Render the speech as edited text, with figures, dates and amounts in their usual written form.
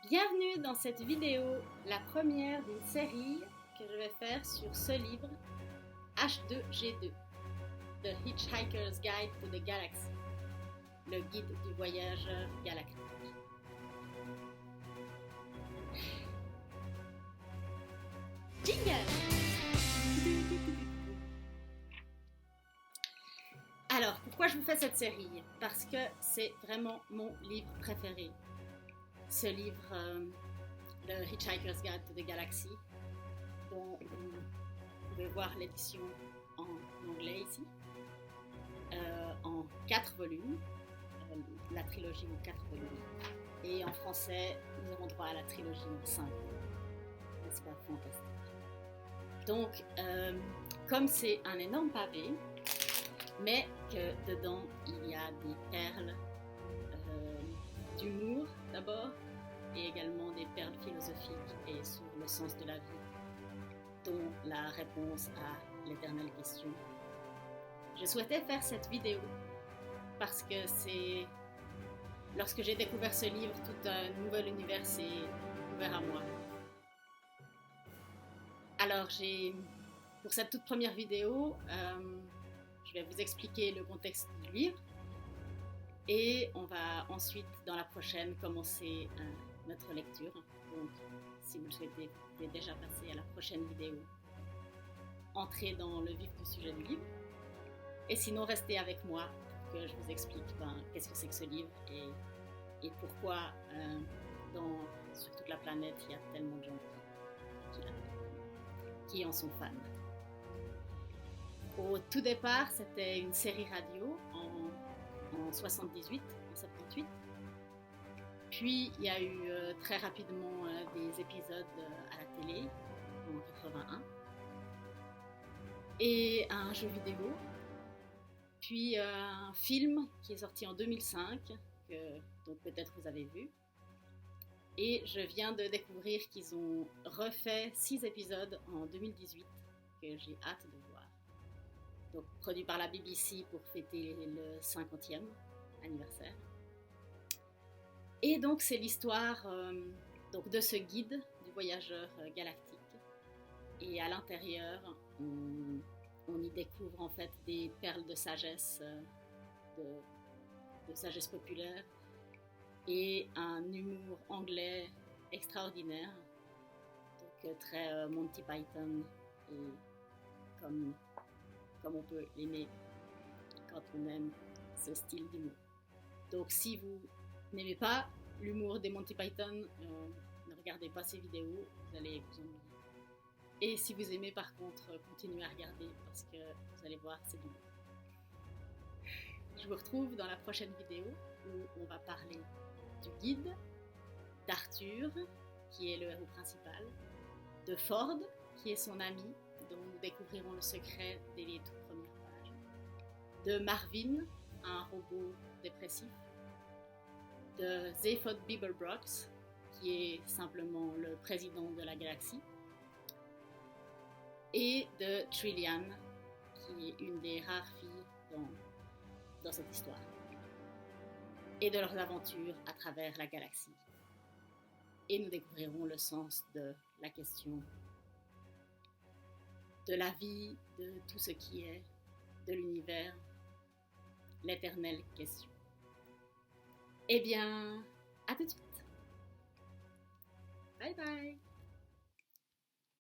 Bienvenue dans cette vidéo, la première d'une série que je vais faire sur ce livre H2G2, The Hitchhiker's Guide to the Galaxy, le guide du voyageur galactique. Jingle! Alors, pourquoi je vous fais cette série? Parce que c'est vraiment mon livre préféré. Ce livre, le Hitchhiker's Guide to the Galaxy, dont vous pouvez voir l'édition en anglais ici, en 4 volumes, la trilogie en 4 volumes. Et en français, nous avons droit à la trilogie en 5 volumes. N'est-ce pas fantastique? Donc, comme c'est un énorme pavé, mais que dedans il y a des perles d'humour d'abord, et également des perles philosophiques et sur le sens de la vie, dont la réponse à l'éternelle question. Je souhaitais faire cette vidéo parce que c'est lorsque j'ai découvert ce livre, tout un nouvel univers s'est ouvert à moi. Alors pour cette toute première vidéo, je vais vous expliquer le contexte du livre et on va ensuite, dans la prochaine, commencer notre lecture. Donc, si vous le souhaitez, vous pouvez déjà passer à la prochaine vidéo, entrer dans le vif du sujet du livre. Et sinon, restez avec moi pour que je vous explique qu'est-ce que c'est que ce livre et pourquoi sur toute la planète, il y a tellement de gens qui en sont fans. Au tout départ, c'était une série radio en 78, en 78. Puis il y a eu très rapidement des épisodes à la télé en 81 et un jeu vidéo. Puis un film qui est sorti en 2005, donc peut-être vous avez vu. Et je viens de découvrir qu'ils ont refait 6 épisodes en 2018 que j'ai hâte de voir. Donc, produit par la BBC pour fêter le 50e anniversaire. Et donc, c'est l'histoire de ce guide du voyageur galactique. Et à l'intérieur, on y découvre en fait des perles de sagesse, de sagesse populaire, et un humour anglais extraordinaire, donc très Monty Python, et comme on peut l'aimer quand on aime ce style d'humour. Donc si vous n'aimez pas l'humour des Monty Python, ne regardez pas ces vidéos, vous allez vous ennuyer. Et si vous aimez par contre, continuez à regarder parce que vous allez voir, c'est du bon. Je vous retrouve dans la prochaine vidéo où on va parler du guide, d'Arthur, qui est le héros principal, de Ford, qui est son ami, dont nous découvrirons le secret dès les toutes premières pages, de Marvin, un robot dépressif, de Zaphod Beeblebrox, qui est simplement le président de la galaxie, et de Trillian, qui est une des rares filles dans cette histoire, et de leurs aventures à travers la galaxie. Et nous découvrirons le sens de la question de la vie, de tout ce qui est, de l'univers, l'éternelle question. Eh bien, à tout de suite. Bye bye.